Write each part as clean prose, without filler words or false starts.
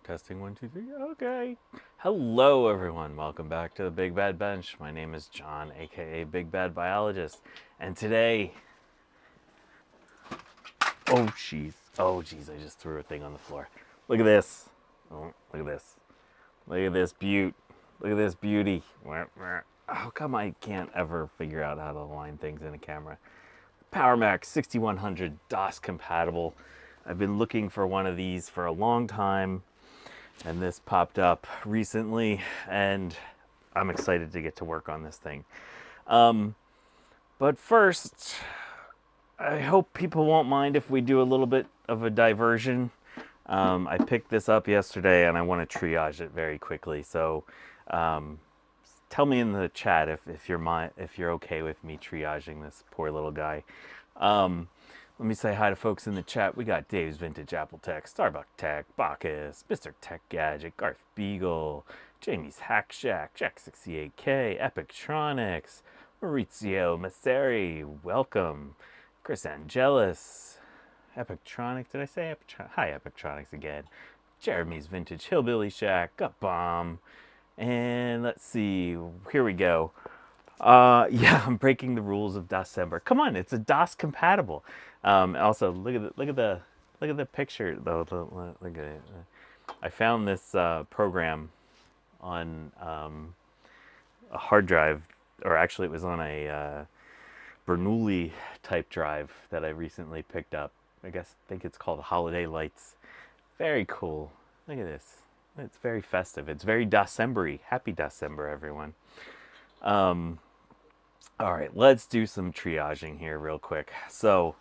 Testing 1, 2, 3. Okay. Hello, everyone. Welcome back to the Big Bad Bench. My name is John, aka Big Bad Biologist, and today, oh jeez, I just threw a thing on the floor. Look at this. Oh, look at this. Look at this beaut. Look at this beauty. How come I can't ever figure out how to align things in a camera? PowerMac 6100 DOS compatible. I've been looking for one of these for a long time, and this popped up recently, and I'm excited to get to work on this thing. But first, I hope people won't mind if we do a little bit of a diversion. I picked this up yesterday, and I want to triage it very quickly. So, tell me in the chat if you're okay with me triaging this poor little guy. Let me say hi to folks in the chat. We got Dave's Vintage Apple Tech, Starbuck Tech, Bacchus, Mr. Tech Gadget, Garth Beagle, Jamie's Hack Shack, Jack68K, Epictronics, Maurizio Masseri, welcome, Chris Angelis, Epictronics, did I say Epictronics? Hi Epictronics again, Jeremy's Vintage Hillbilly Shack, Gut Bomb, and let's see, here we go. Yeah, I'm breaking the rules of doscember. Come on, it's a DOS compatible. Also, look at the picture. Look at it. I found this program on a hard drive, or actually, it was on a Bernoulli type drive that I recently picked up. I think it's called Holiday Lights. Very cool. Look at this. It's very festive. It's very Doscember-y. Happy Doscember, everyone. All right, let's do some triaging here real quick. So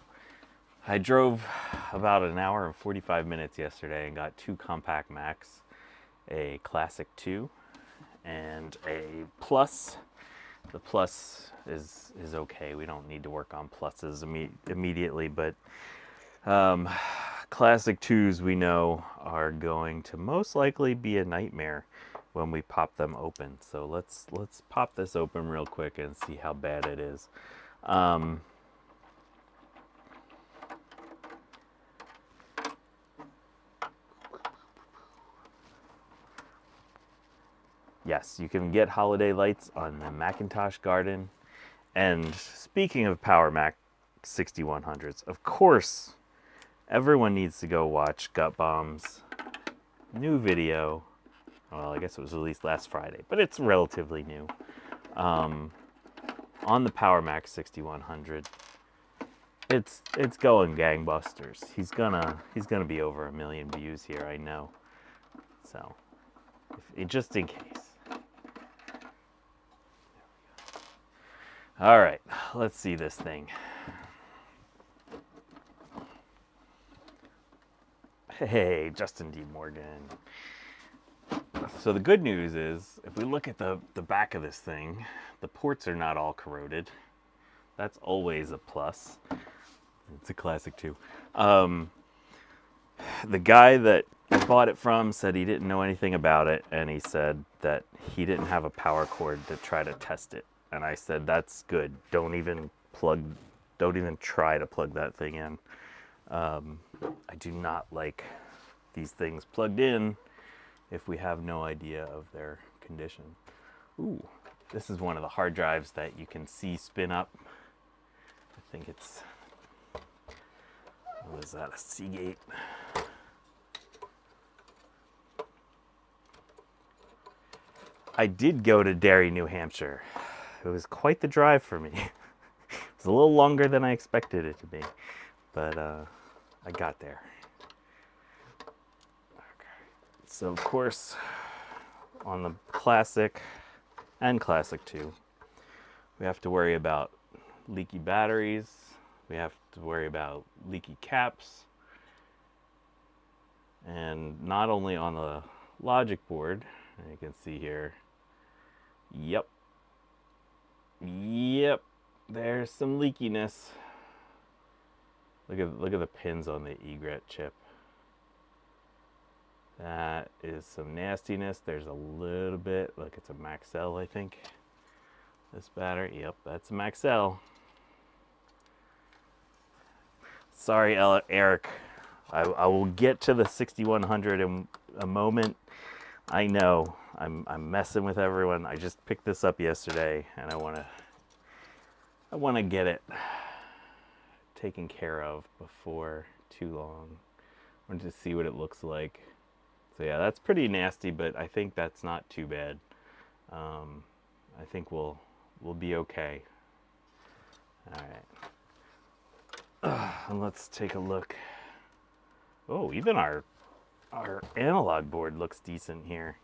I drove about an hour and 45 minutes yesterday and got two compact Macs, a Classic 2 and a Plus. The Plus is okay. We don't need to work on Pluses immediately, but Classic 2s we know are going to most likely be a nightmare when we pop them open. So let's pop this open real quick and see how bad it is. Yes, you can get holiday lights on the Macintosh Garden. And speaking of PowerMac 6100s, of course, everyone needs to go watch Gut Bomb's new video. Well, I guess it was released last Friday, but it's relatively new. On the PowerMac 6100, it's going gangbusters. He's gonna be over 1 million views here, I know. So, just in case. All right, let's see this thing. Hey, Justin D. Morgan. So the good news is, if we look at the back of this thing, the ports are not all corroded. That's always a plus. It's a Classic 2. The guy that I bought it from said he didn't know anything about it, and he said that he didn't have a power cord to try to test it. And I said, that's good. Don't even try to plug that thing in. I do not like these things plugged in if we have no idea of their condition. Ooh, this is one of the hard drives that you can see spin up. I think it's, what is that, a Seagate? I did go to Derry, New Hampshire. It was quite the drive for me. It was a little longer than I expected it to be, but I got there. So of course, on the Classic and Classic 2, we have to worry about leaky batteries. We have to worry about leaky caps. And not only on the logic board, you can see here, yep, there's some leakiness. Look at the pins on the egret chip. That is some nastiness. There's a little bit, look, it's a Maxell, I think. This battery, yep, that's a Maxell. Sorry, Eric. I will get to the 6100 and a moment. I know I'm messing with everyone. I just picked this up yesterday, and I want to get it taken care of before too long. I wanted to see what it looks like. So yeah, that's pretty nasty, but I think that's not too bad. I think we'll be okay. All right. And let's take a look. Oh, even our analog board looks decent here.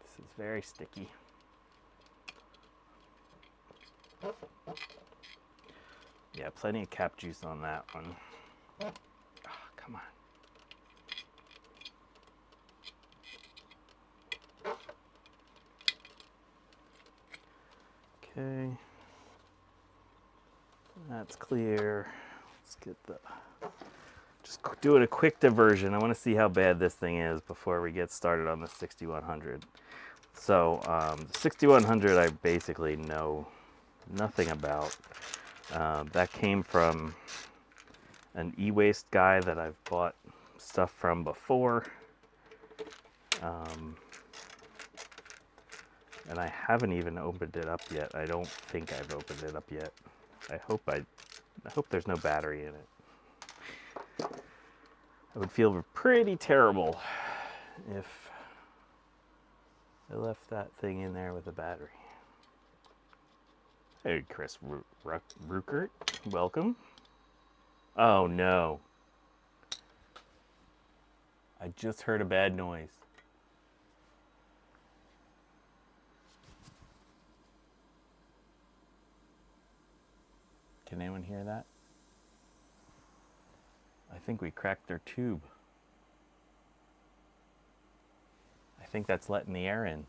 This is very sticky. Yeah, plenty of cap juice on that one. Oh, come on. Okay. That's clear. Let's get just doing a quick diversion. I want to see how bad this thing is before we get started on the 6100. So the 6100 I basically know nothing about. That came from an e-waste guy that I've bought stuff from before. And I haven't even opened it up yet. I don't think I've opened it up yet. I hope there's no battery in it. I would feel pretty terrible if I left that thing in there with a battery. Hey, Chris Ruckert, welcome. Oh no. I just heard a bad noise. Can anyone hear that? I think we cracked their tube. I think that's letting the air in.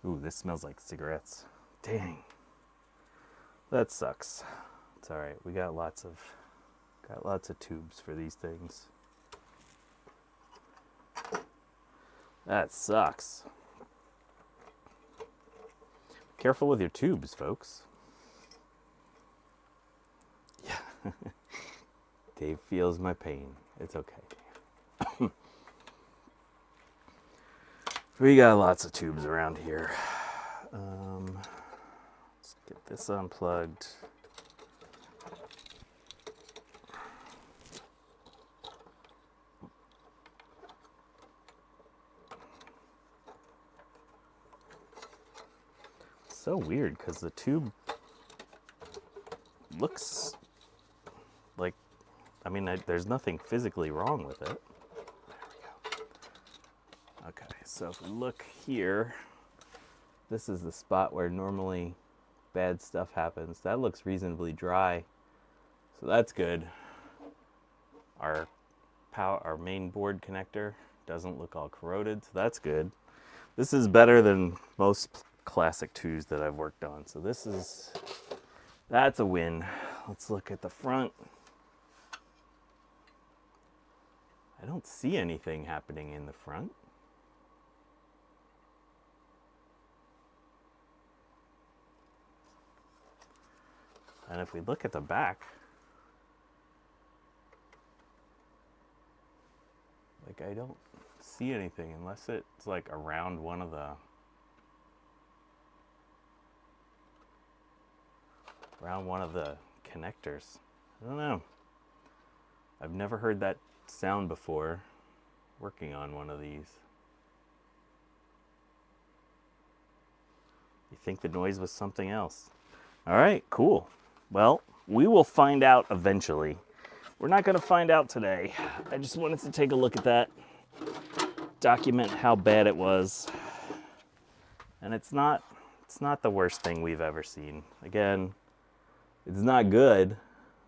Ooh, this smells like cigarettes. Dang. That sucks. It's all right. We got lots of tubes for these things. That sucks. Careful with your tubes, folks. Yeah. Dave feels my pain. It's okay. We got lots of tubes around here. Let's get this unplugged. So weird because the tube looks like, I mean, there's nothing physically wrong with it. There we go. Okay, so if we look here, this is the spot where normally bad stuff happens. That looks reasonably dry, so that's good. Our main board connector doesn't look all corroded, so that's good. This is better than most classic 2s that I've worked on. So that's a win. Let's look at the front. I don't see anything happening in the front. And if we look at the back, like I don't see anything unless it's like around one of the connectors. I don't know. I've never heard that sound before working on one of these. You think the noise was something else? All right, cool. Well, we will find out eventually. We're not going to find out today. I just wanted to take a look at that, document how bad it was. And it's not the worst thing we've ever seen. Again, it's not good,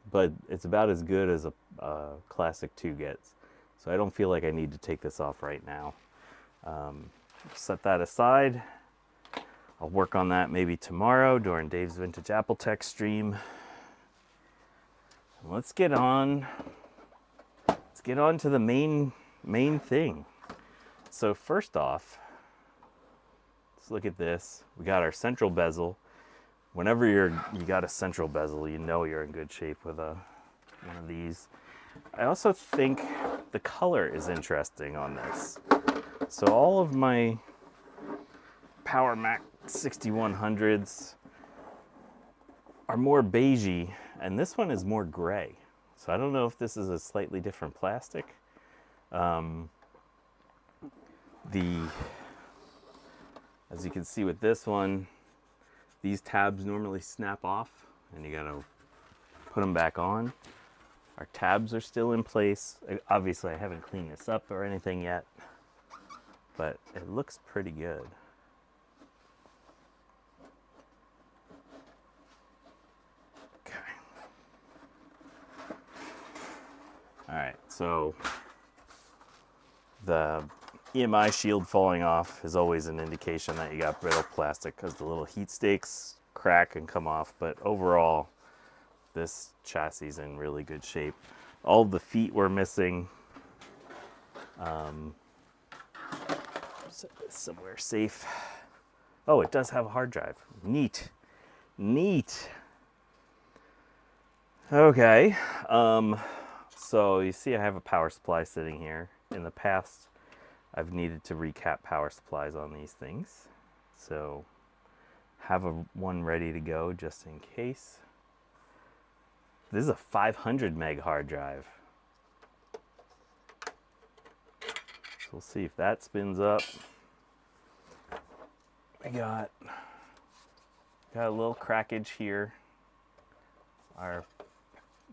but it's about as good as a Classic 2 gets. So I don't feel like I need to take this off right now. Set that aside. I'll work on that maybe tomorrow during Dave's Vintage Apple Tech stream. Let's get on to the main thing. so first off, let's look at this. We got our central bezel. Whenever you got a central bezel, you know you're in good shape with one of these. I also think the color is interesting on this. So all of my Power Mac 6100s are more beigey, and this one is more gray. So I don't know if this is a slightly different plastic. As you can see with this one, these tabs normally snap off and you gotta put them back on. Our tabs are still in place. Obviously I haven't cleaned this up or anything yet, but it looks pretty good. Okay. All right, so the EMI shield falling off is always an indication that you got brittle plastic because the little heat stakes crack and come off, but overall this chassis is in really good shape. All the feet were missing. Set this somewhere safe. Oh, it does have a hard drive. Neat. Neat. Okay. So you see I have a power supply sitting here. In the past, I've needed to recap power supplies on these things. So have one ready to go just in case. This is a 500 meg hard drive. So we'll see if that spins up. We got a little crackage here. Our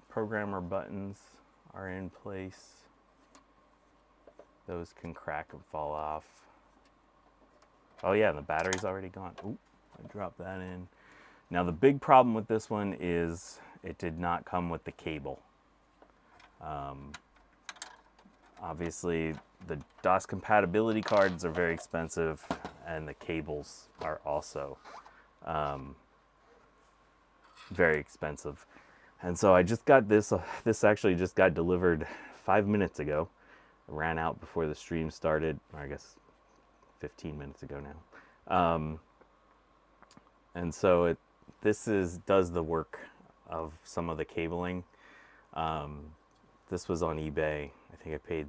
programmer buttons are in place. Those can crack and fall off. Oh yeah, and the battery's already gone. Ooh, I dropped that in. Now the big problem with this one is it did not come with the cable. Obviously the DOS compatibility cards are very expensive and the cables are also very expensive. And so I just got this, this actually just got delivered 5 minutes ago. It ran out before the stream started, or I guess 15 minutes ago now. And so this does the work of some of the cabling. This was on eBay. I think I paid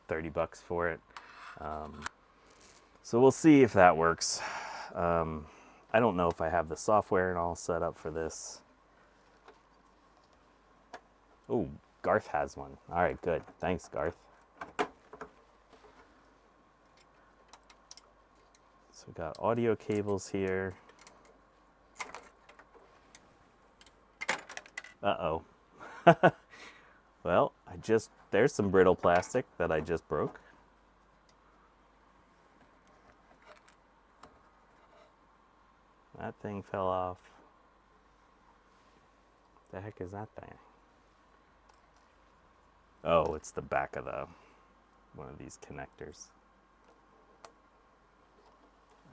30 bucks for it. So we'll see if that works. I don't know if I have the software and all set up for this. Oh, Garth has one. All right, good. Thanks, Garth. So we got audio cables here. Uh-oh. Well, there's some brittle plastic that I just broke. That thing fell off. The heck is that thing? Oh, it's the back of one of these connectors.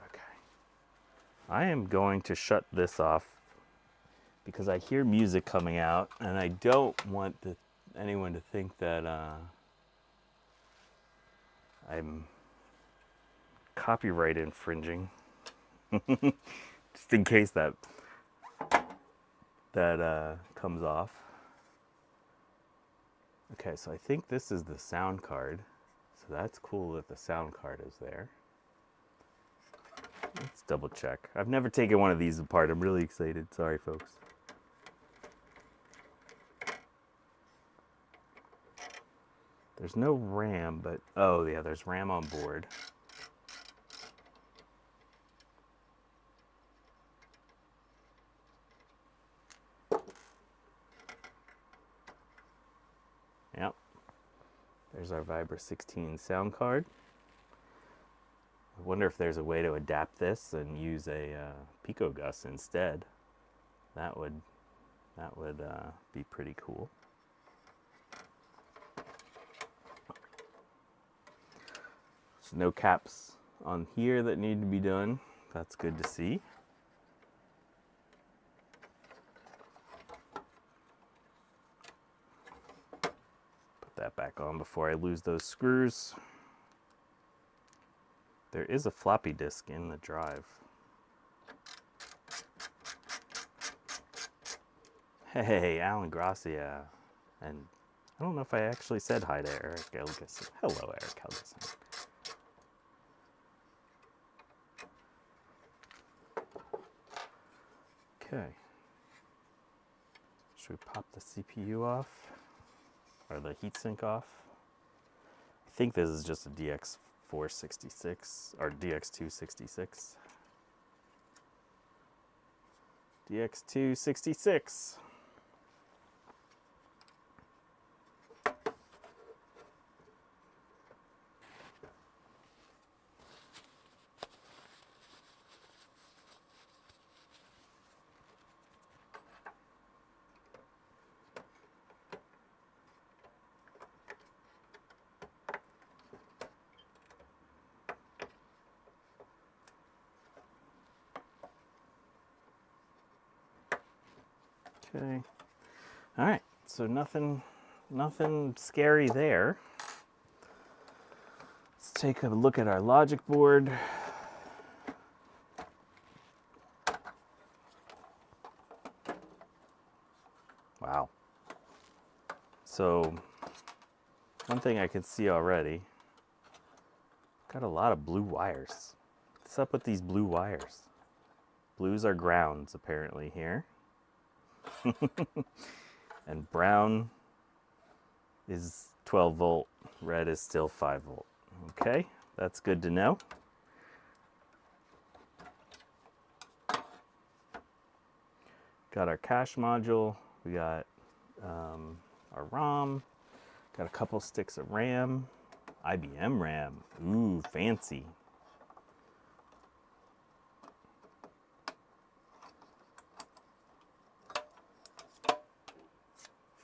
Okay. I am going to shut this off because I hear music coming out and I don't want anyone to think that I'm copyright infringing. Just in case that comes off. Okay, so I think this is the sound card. So that's cool that the sound card is there. Let's double check. I've never taken one of these apart. I'm really excited. Sorry, folks. There's no RAM, but oh yeah, there's RAM on board. Yep. There's our Vibra 16 sound card. I wonder if there's a way to adapt this and use a PicoGus instead. That would be pretty cool. There's no caps on here that need to be done. That's good to see. Put that back on before I lose those screws. There is a floppy disk in the drive. Hey, Alan Gracia. And I don't know if I actually said hi to Eric Helgeson. Hello, Eric Helgeson. Okay. Should we pop the CPU off? Or the heatsink off? I think this is just a DX466 or DX266. DX266. Okay. All right. So nothing scary there. Let's take a look at our logic board. Wow. So one thing I can see already, got a lot of blue wires. What's up with these blue wires? Blues are grounds apparently here. And brown is 12 volt, red is still 5 volt. Okay, that's good to know. Got our cache module, we got our ROM, got a couple sticks of RAM, IBM RAM, ooh, fancy.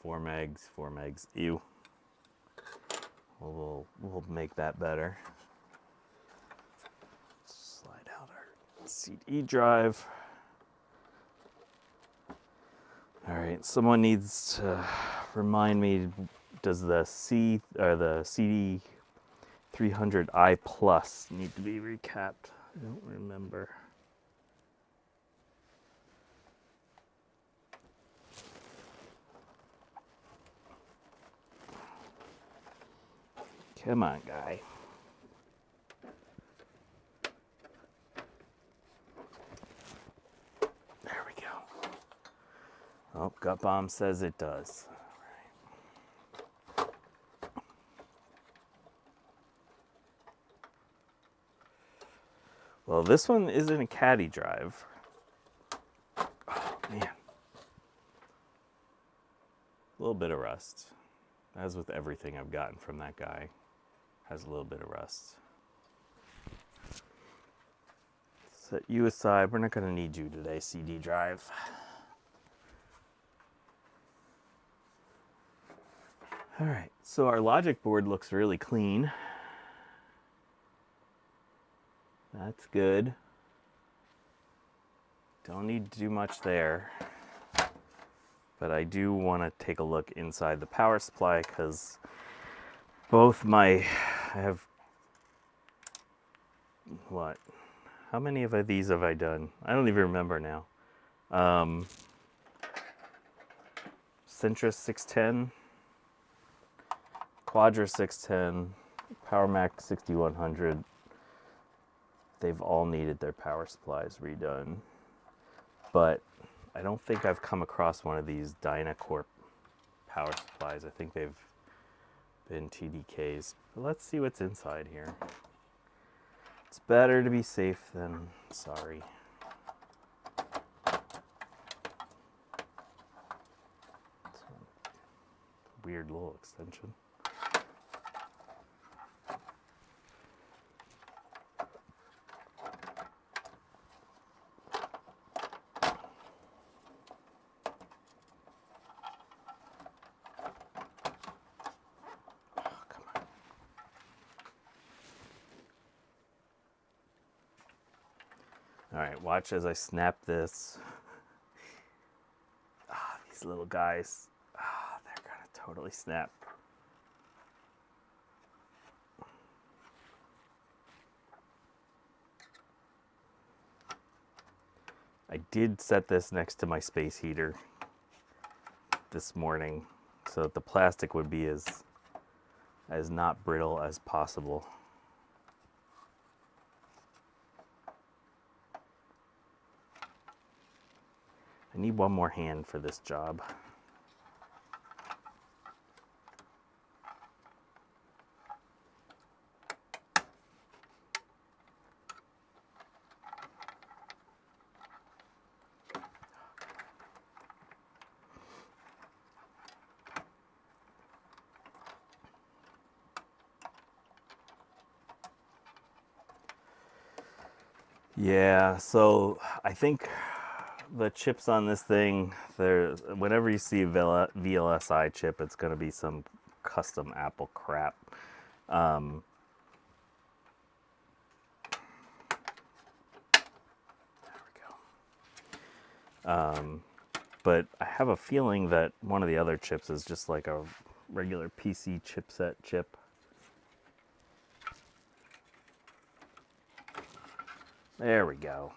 Four megs, ew. We'll make that better. Slide out our CD drive. All right, someone needs to remind me, does the CD 300i Plus need to be recapped? I don't remember. Come on, guy. There we go. Oh, Gut Bomb says it does. All right. Well, this one isn't a caddy drive. Oh, man. A little bit of rust. As with everything I've gotten from that guy. Has a little bit of rust. Set you aside. We're not going to need you today, CD drive. All right, so our logic board looks really clean. That's good. Don't need to do much there. But I do want to take a look inside the power supply because both I have, what? How many of these have I done? I don't even remember now. Centrus 610, Quadra 610, PowerMac 6100. They've all needed their power supplies redone. But I don't think I've come across one of these Dynacorp power supplies. I think they've been TDKs. But let's see what's inside here. It's better to be safe than sorry. It's a weird little extension. All right, watch as I snap this. These little guys, they're gonna totally snap. I did set this next to my space heater this morning so that the plastic would be as not brittle as possible. I need one more hand for this job. Yeah, so I think the chips on this thing, whenever you see a VLSI chip, it's going to be some custom Apple crap. There we go. But I have a feeling that one of the other chips is just like a regular PC chipset chip. There we go.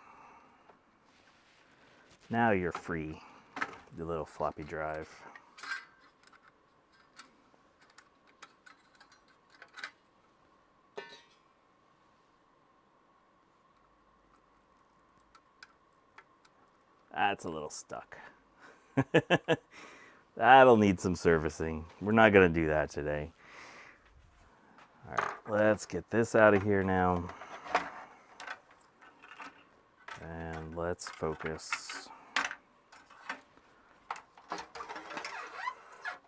Now you're free, your little floppy drive. That's a little stuck. That'll need some servicing. We're not going to do that today. All right, let's get this out of here now. And let's focus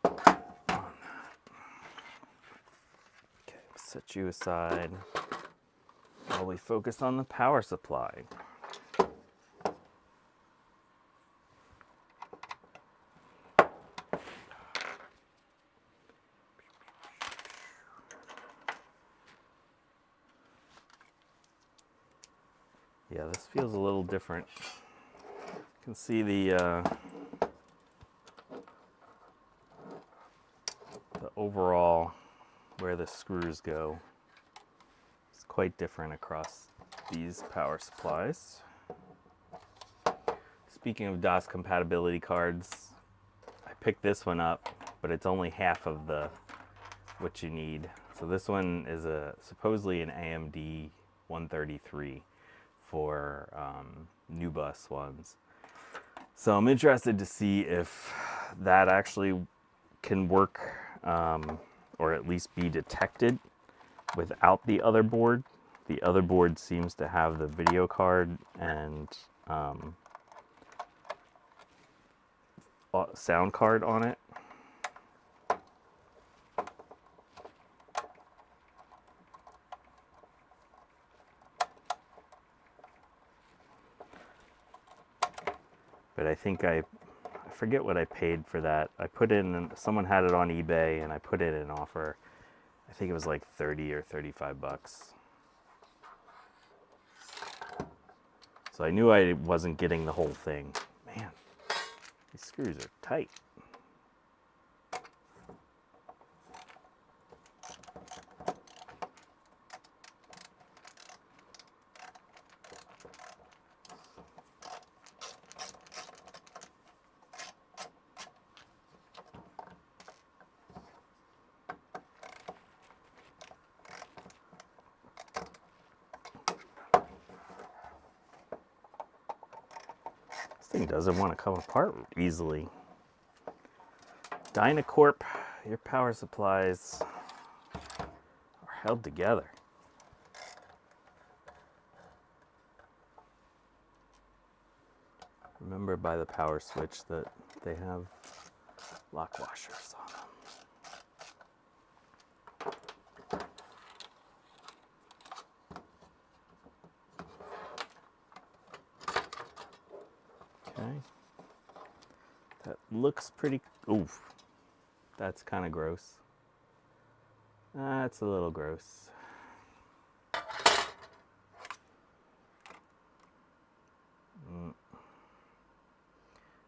on that. Okay, set you aside while we focus on the power supply. Yeah, this feels a little different. You can see the overall where the screws go. It's quite different across these power supplies. Speaking of DOS compatibility cards, I picked this one up, but it's only half of what you need. So this one is supposedly an AMD 133 for new bus ones. So I'm interested to see if that actually can work, or at least be detected without the other board. The other board seems to have the video card and sound card on it. But I think I forget what I paid for that. I put in, someone had it on eBay and I put it in offer. I think it was like 30 or 35 bucks. So I knew I wasn't getting the whole thing. Man, these screws are tight. This thing doesn't want to come apart easily. Dynacorp, your power supplies are held together. Remember by the power switch that they have lock washers on them. Okay, that looks pretty, oof, that's kind of gross. That's a little gross.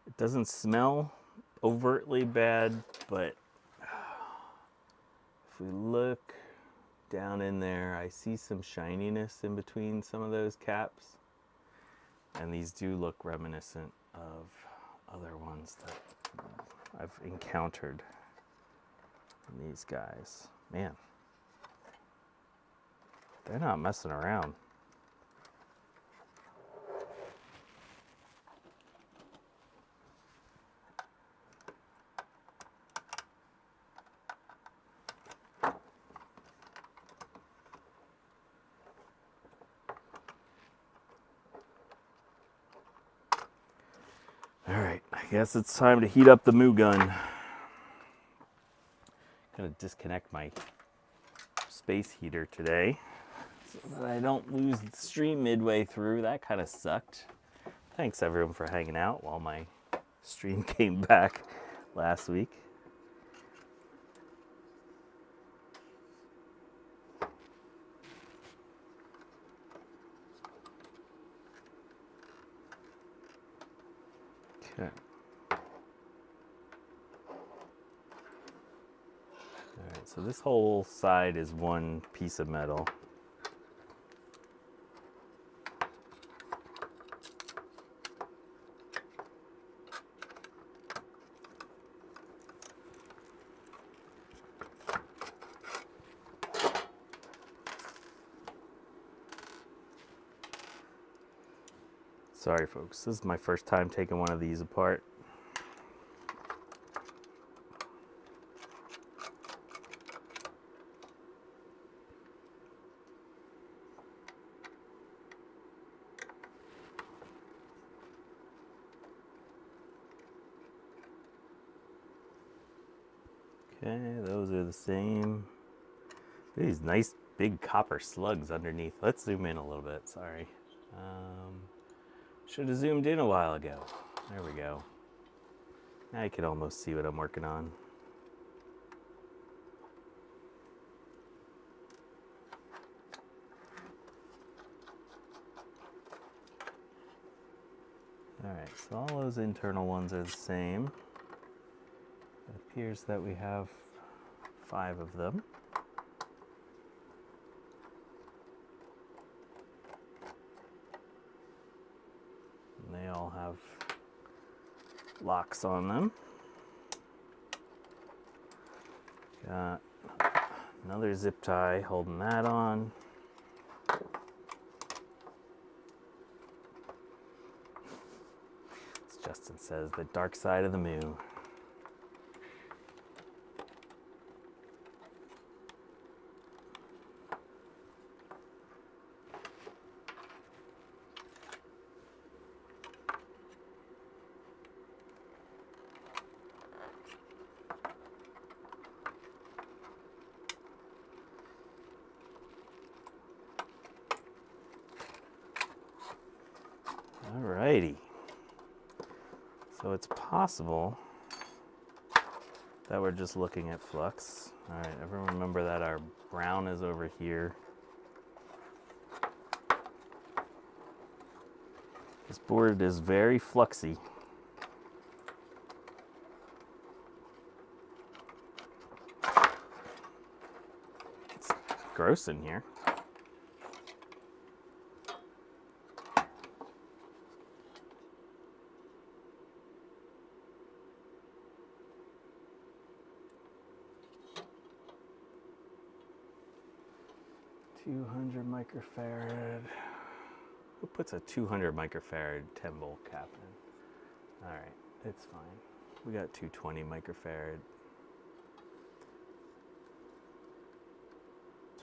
It doesn't smell overtly bad, but if we look down in there, I see some shininess in between some of those caps. And these do look reminiscent of other ones that I've encountered in these guys. Man, they're not messing around. Alright, I guess it's time to heat up the moo gun. Gonna disconnect my space heater today so that I don't lose the stream midway through. That kind of sucked. Thanks everyone for hanging out while my stream came back last week. Okay. Alright, so this whole side is one piece of metal. Sorry folks, this is my first time taking one of these apart. Okay, those are the same. These nice big copper slugs underneath. Let's zoom in a little bit, sorry. Should have zoomed in a while ago. There we go. Now you can almost see what I'm working on. Alright, so all those internal ones are the same. It appears that we have 5 of them. And they all have locks on them. Got another zip tie holding that on. As Justin says, the dark side of the moo. Alrighty, so it's possible that we're just looking at flux. Alright, everyone remember that our brown is over here. This board is very fluxy. It's gross in here. Microfarad. Who puts a 200 microfarad 10 volt cap in? Alright, it's fine. We got 220 microfarad.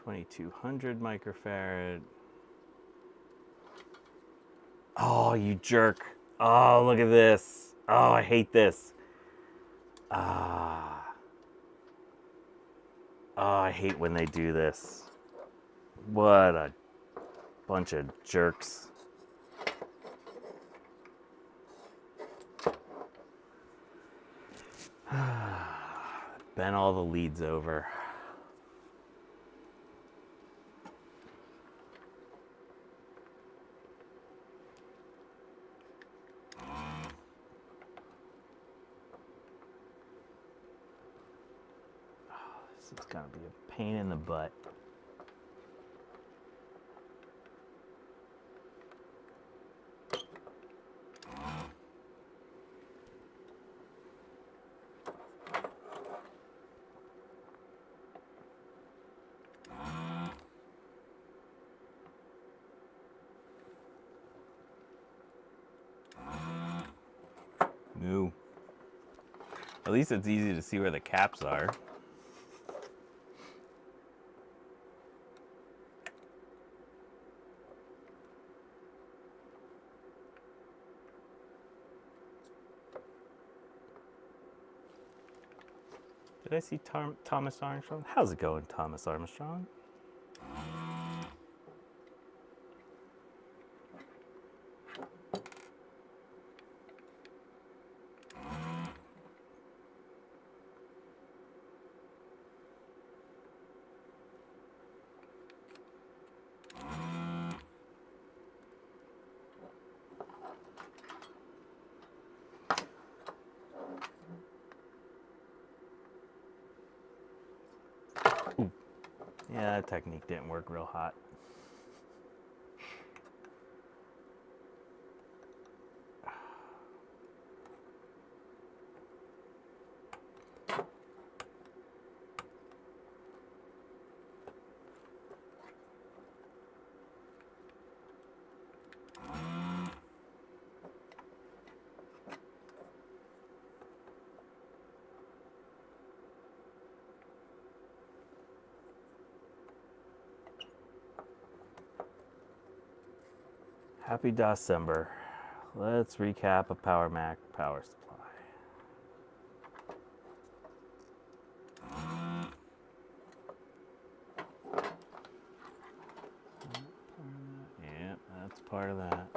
2200 microfarad. Oh, you jerk. Oh, look at this. Oh, I hate this. Ah. Oh, I hate when they do this. What a bunch of jerks. Bent all the leads over. This is gonna be a pain in the butt. At least it's easy to see where the caps are. Did I see Thomas Armstrong? How's it going, Thomas Armstrong? Ooh. Yeah, that technique didn't work real hot. Happy doscember. Let's recap a Power Mac power supply. Yeah, that's part of that.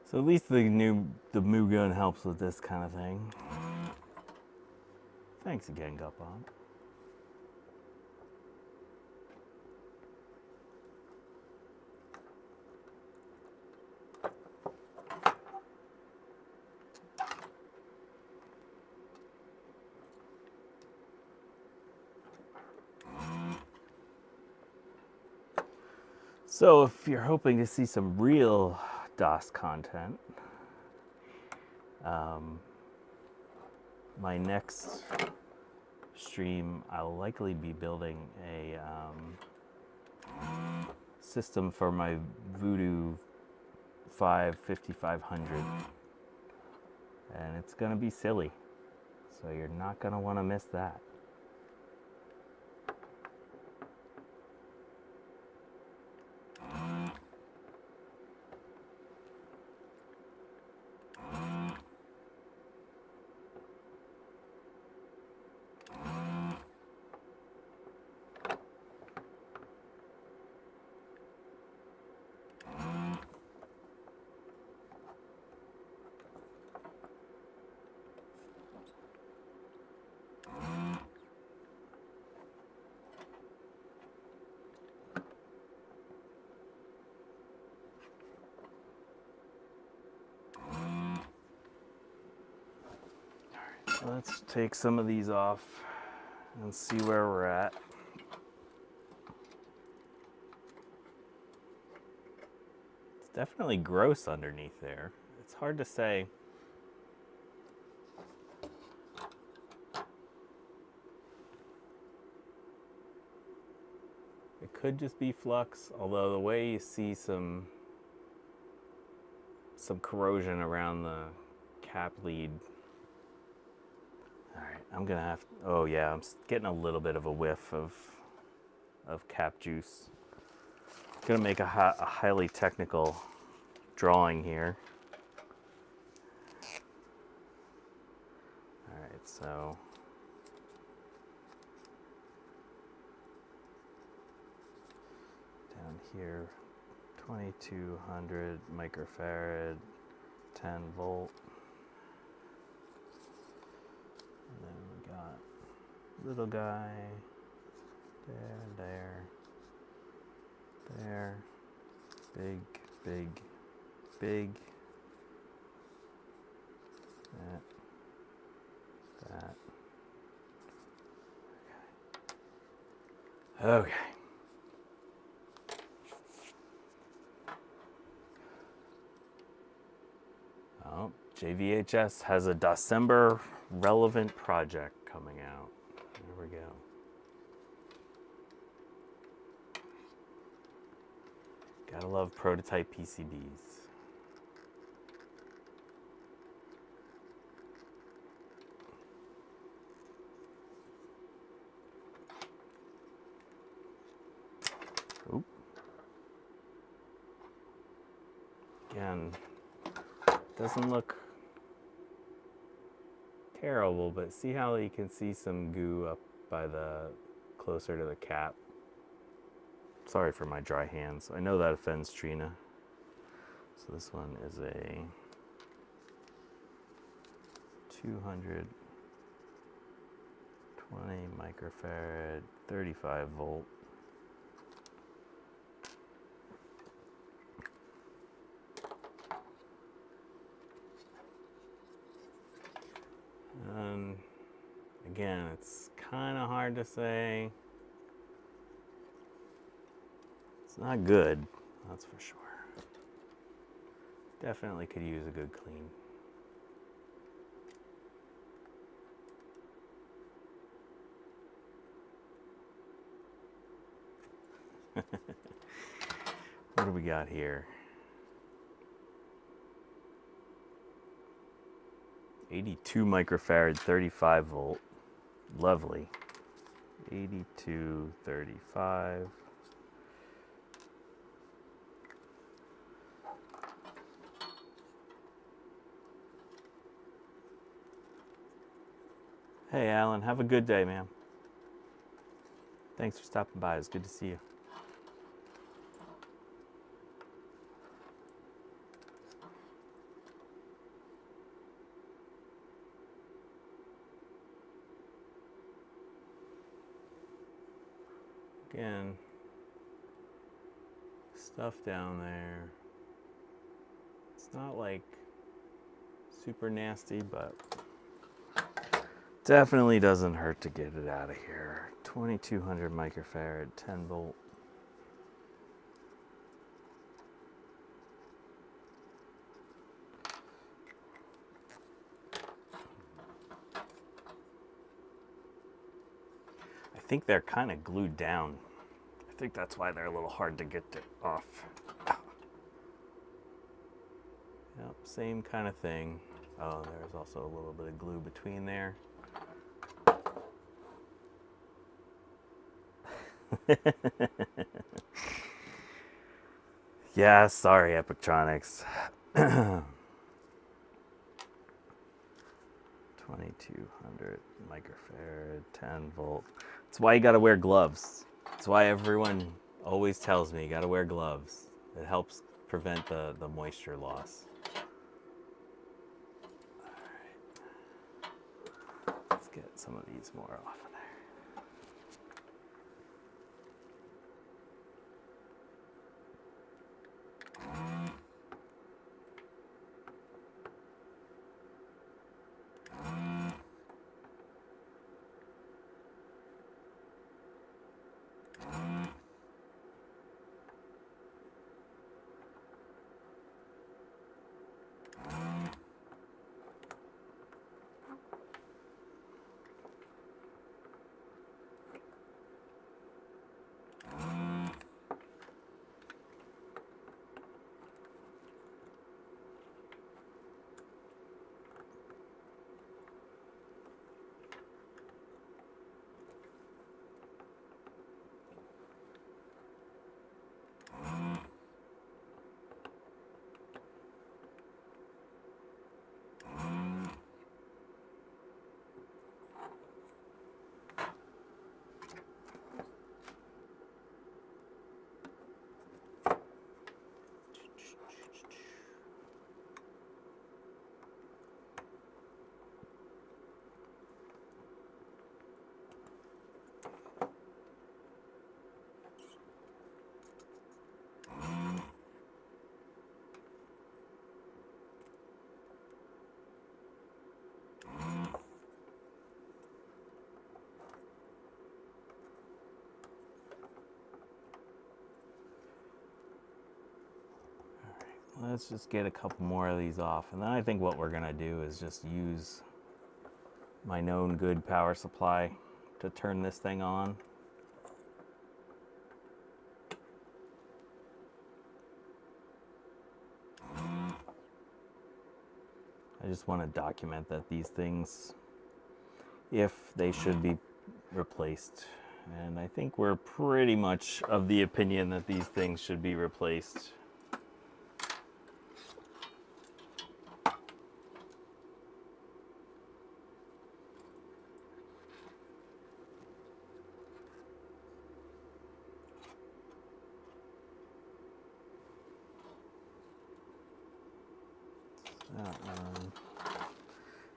So at least the Moo gun helps with this kind of thing. Thanks again, Gupon. So if you're hoping to see some real DOS content, my next stream, I'll likely be building a system for my Voodoo 5500, and it's gonna be silly, so you're not gonna want to miss that. Let's take some of these off and see where we're at. It's definitely gross underneath there. It's hard to say. It could just be flux, although the way you see some corrosion around the cap lead. All right, I'm gonna have to, oh yeah, I'm getting a little bit of a whiff of cap juice. I'm gonna make a highly technical drawing here. All right, so down here, 2200 microfarad, 10 volt. And then we got little guy, there, big, that. Okay. Oh, JVHS has a doscember relevant project coming out. There we go. Gotta love prototype PCBs. Oop. Again, doesn't look terrible, but see how you can see some goo up by the closer to the cap. Sorry for my dry hands. I know that offends Trina. So this one is a 220 microfarad, 35 volt. And again, it's kind of hard to say. It's not good, that's for sure. Definitely could use a good clean. What do we got here? 82 microfarad, 35 volt. Lovely. 82, 35. Hey, Alan, have a good day, man. Thanks for stopping by. It's good to see you. Again, stuff down there. It's not like super nasty, but definitely doesn't hurt to get it out of here. 2200 microfarad, 10 volt. I think they're kind of glued down. I think that's why they're a little hard to get off. Yep, same kind of thing. Oh, there's also a little bit of glue between there. Yeah, sorry, Epictronics. 2200 microfarad, 10 volt. That's why you gotta wear gloves. That's why everyone always tells me you gotta wear gloves. It helps prevent the moisture loss. All right. Let's get some of these more off of there. let's just get a couple more of these off. And then I think what we're gonna do is just use my known good power supply to turn this thing on. I just want to document that these things, if they should be replaced. And I think we're pretty much of the opinion that these things should be replaced.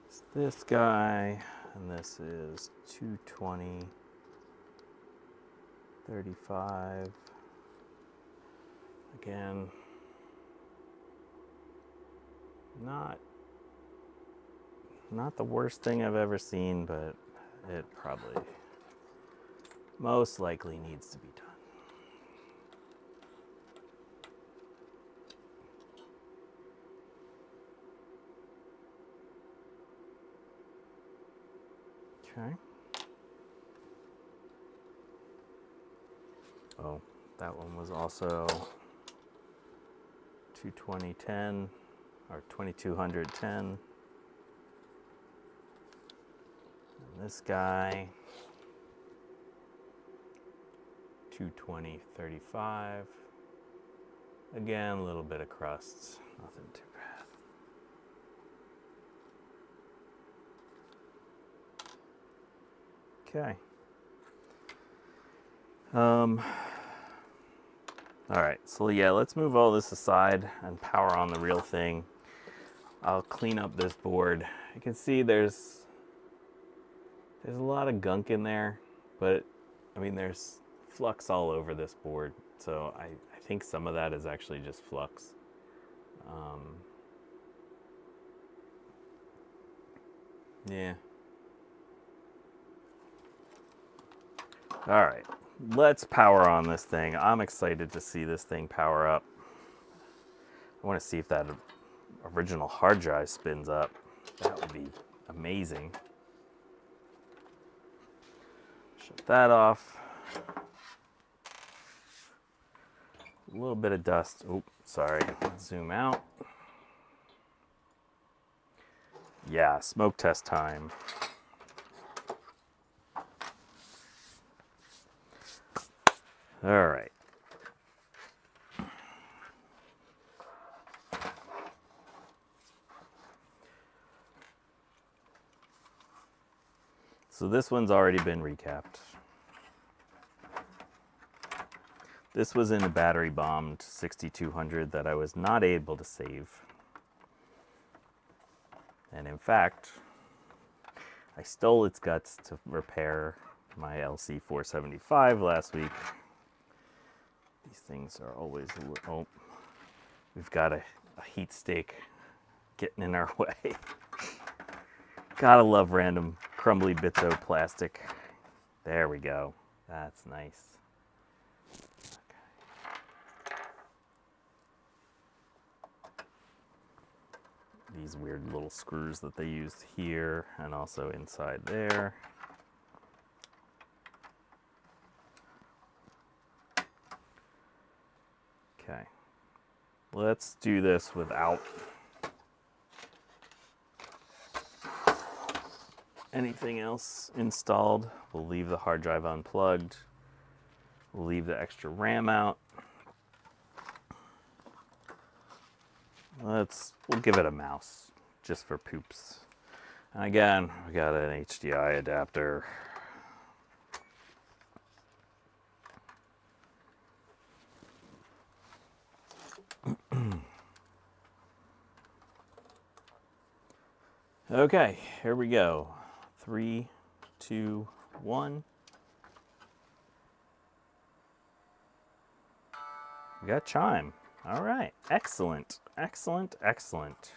It's this guy, and this is 220, 35. Again, not the worst thing I've ever seen, but it probably most likely needs to be done. Okay. Oh, that one was also 22010 or 2210. And this guy 22035. Again, a little bit of crust, nothing too bad. Okay. All right, so yeah, let's move all this aside and power on the real thing. I'll clean up this board. You can see there's a lot of gunk in there, but I mean, there's flux all over this board. So I think some of that is actually just flux. Yeah. All right, let's power on this thing. I'm excited to see this thing power up. I want to see if that original hard drive spins up. That would be amazing. Shut that off. A little bit of dust. Oh, sorry. Zoom out. Yeah, smoke test time. All right. So this one's already been recapped. This was in a battery bombed 6200 that I was not able to save. And in fact, I stole its guts to repair my LC475 last week. These things are always, oh, we've got a heat stake getting in our way. Gotta love random crumbly bits of plastic. There we go. That's nice. Okay. These weird little screws that they used here and also inside there. Okay, let's do this without anything else installed. We'll leave the hard drive unplugged. We'll leave the extra RAM out. We'll give it a mouse just for poops. And again, we got an HDI adapter. Okay, here we go. 3, 2, 1. We got chime. All right, excellent, excellent, excellent.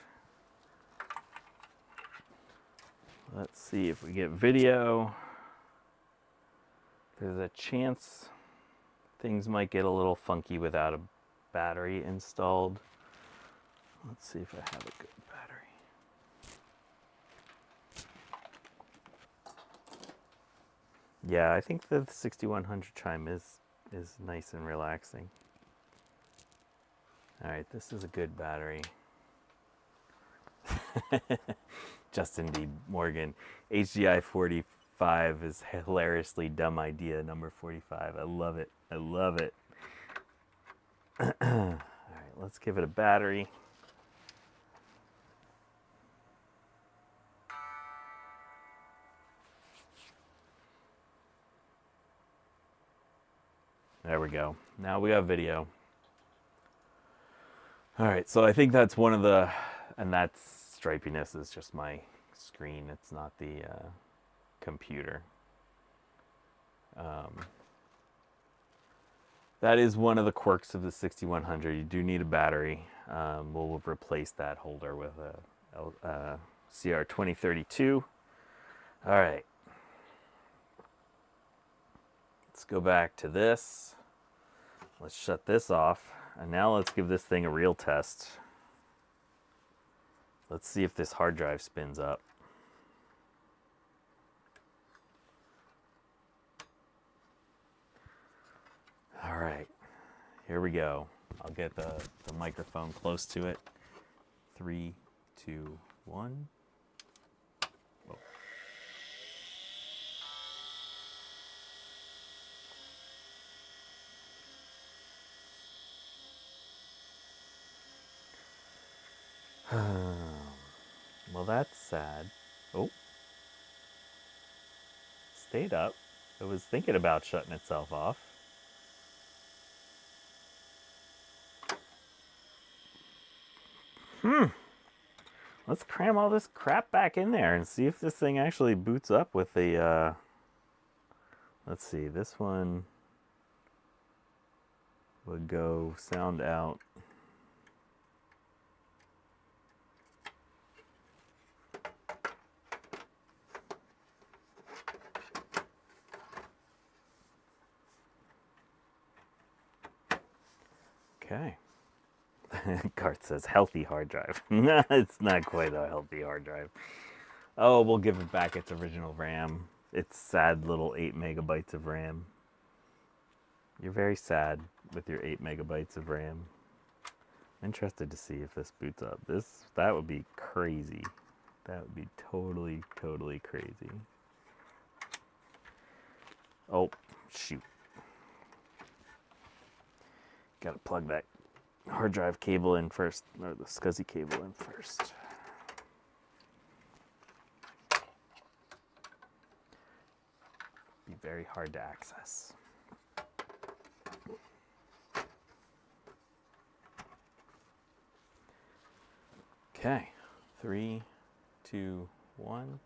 Let's see if we get video. There's a chance things might get a little funky without a battery installed. Let's see if I have a good battery. Yeah, I think the 6100 chime is nice and relaxing. All right, this is a good battery. Justin D. Morgan, HDI 45 is hilariously dumb idea, number 45. I love it. I love it. All right, let's give it a battery. There we go. Now we have video. All right, so I think that's one of the, and that's stripiness is just my screen. It's not the computer. That is one of the quirks of the 6100. You do need a battery. We'll replace that holder with a CR 2032. All right. Let's go back to this. Let's shut this off. And now let's give this thing a real test. Let's see if this hard drive spins up. All right, here we go. I'll get the microphone close to it. 3, 2, 1. Whoa. Well, that's sad. Oh. Stayed up. It was thinking about shutting itself off. Let's cram all this crap back in there and see if this thing actually boots up with the, let's see, this one would go sound out. Okay. Garth says healthy hard drive. No, it's not quite a healthy hard drive. Oh, we'll give it back its original RAM. Its sad little 8 megabytes of RAM. You're very sad with your 8 megabytes of RAM. Interested to see if this boots up. That would be crazy. That would be totally, totally crazy. Oh, shoot. Gotta plug that hard drive cable in first, or the SCSI cable in first. Be very hard to access. Okay, 3, 2, 1.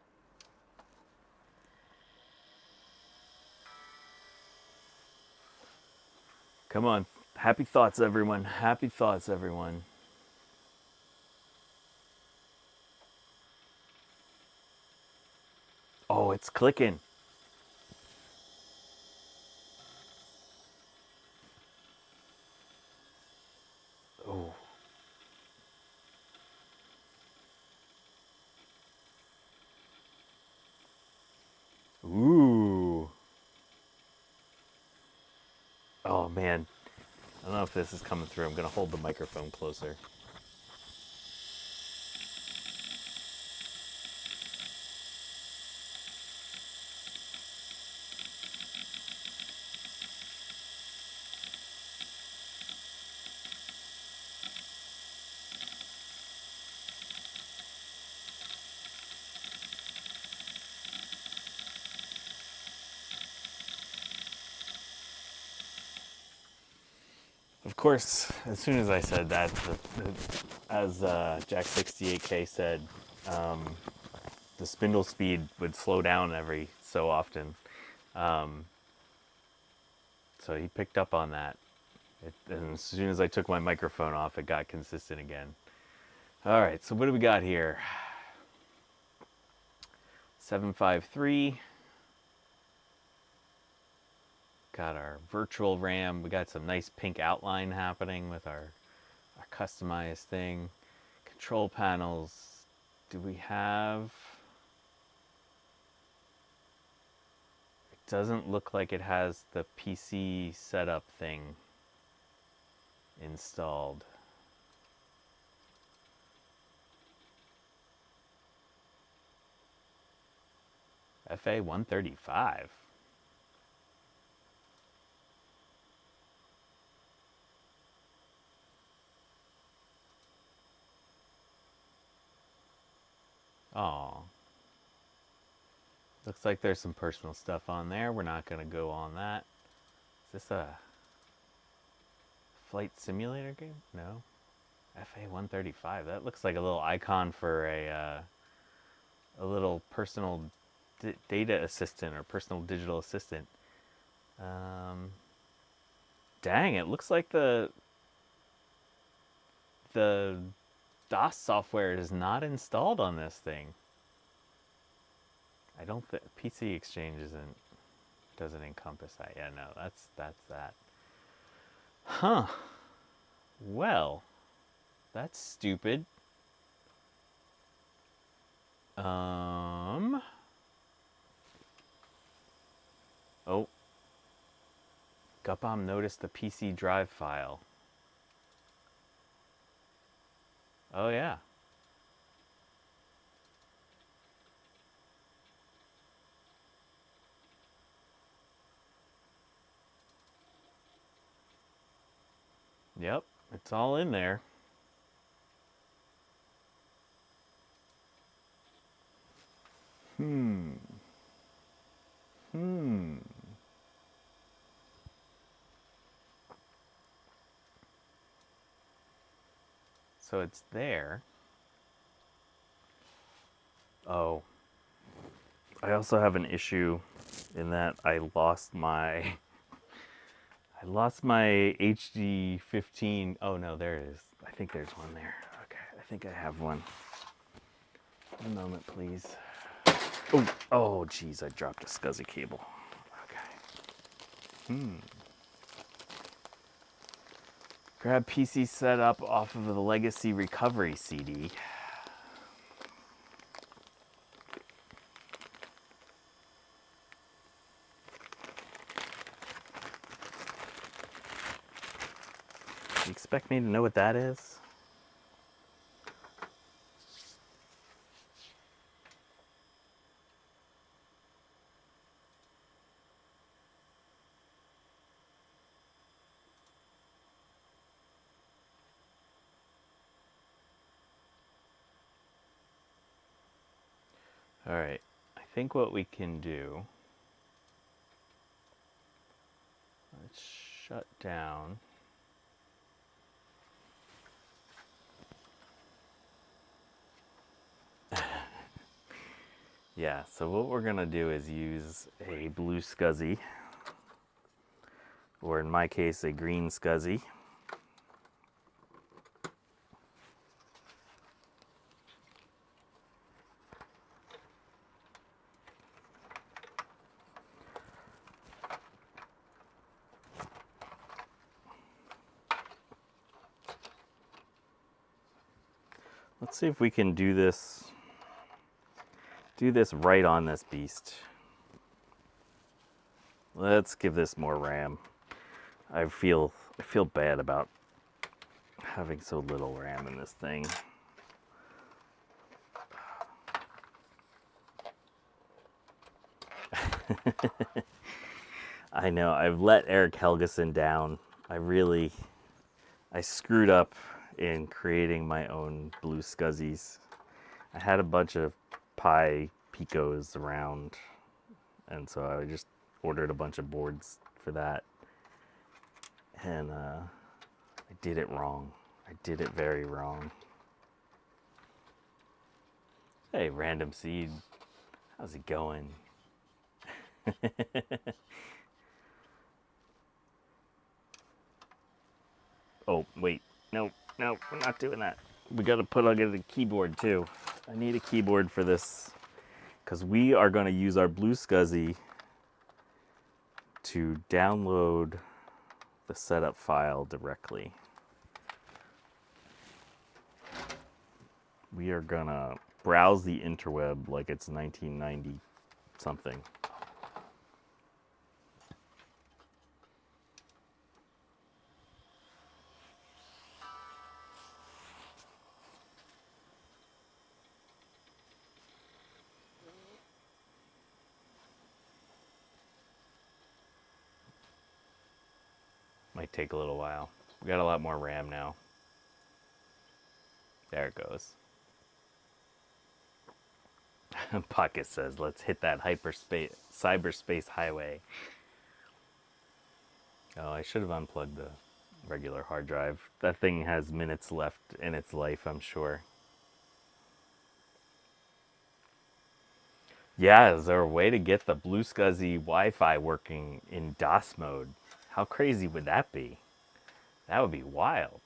Come on. Happy thoughts, everyone. Happy thoughts, everyone. Oh, it's clicking. Oh. Ooh. Oh, man. I don't know if this is coming through. I'm going to hold the microphone closer. Of course, as soon as I said that, as Jack68K said, the spindle speed would slow down every so often. So he picked up on that. And as soon as I took my microphone off, it got consistent again. All right, so what do we got here? 753. Got our virtual RAM. We got some nice pink outline happening with our customized thing. control panels. Do we have... It doesn't look like it has the PC setup thing installed. FA 135. Oh. Looks like there's some personal stuff on there. We're not going to go on that. Is this a flight simulator game? No. FA 135. That looks like a little icon for a little personal data assistant or personal digital assistant. Dang, it looks like the DOS software is not installed on this thing. I don't think PC Exchange doesn't encompass that. Yeah, no, that's that. Huh. Well, that's stupid. Oh. Gupom noticed the PC drive file. Oh yeah. Yep, it's all in there. So it's there. Oh. I also have an issue in that I lost my HD15. Oh no, there it is. I think there's one there. Okay, I think I have one. One moment, please. Oh, geez, I dropped a SCSI cable. Okay. Grab PC setup off of the Legacy Recovery CD. You expect me to know what that is? All right, I think what we can do, let's shut down. Yeah, so what we're gonna do is use a blue SCSI, or in my case, a green SCSI. Let's see if we can do this right on this beast. Let's give this more RAM. I feel bad about having so little RAM in this thing. I know, I've let Eric Helgeson down. I screwed up in creating my own blue SCSIs. I had a bunch of Pi Picos around, and so I just ordered a bunch of boards for that. And I did it wrong. I did it very wrong. Hey, Random Seed. How's it going? Oh, wait. No, we're not doing that. We gotta get a keyboard too. I need a keyboard for this because we are going to use our blue SCSI to download the setup file directly. We are gonna browse the interweb like it's 1990 something. Might take a little while. We got a lot more RAM now. There it goes. Pocket says, let's hit that cyberspace highway. Oh, I should have unplugged the regular hard drive. That thing has minutes left in its life, I'm sure. Yeah, is there a way to get the Blue SCSI Wi-Fi working in DOS mode? How crazy would that be? That would be wild.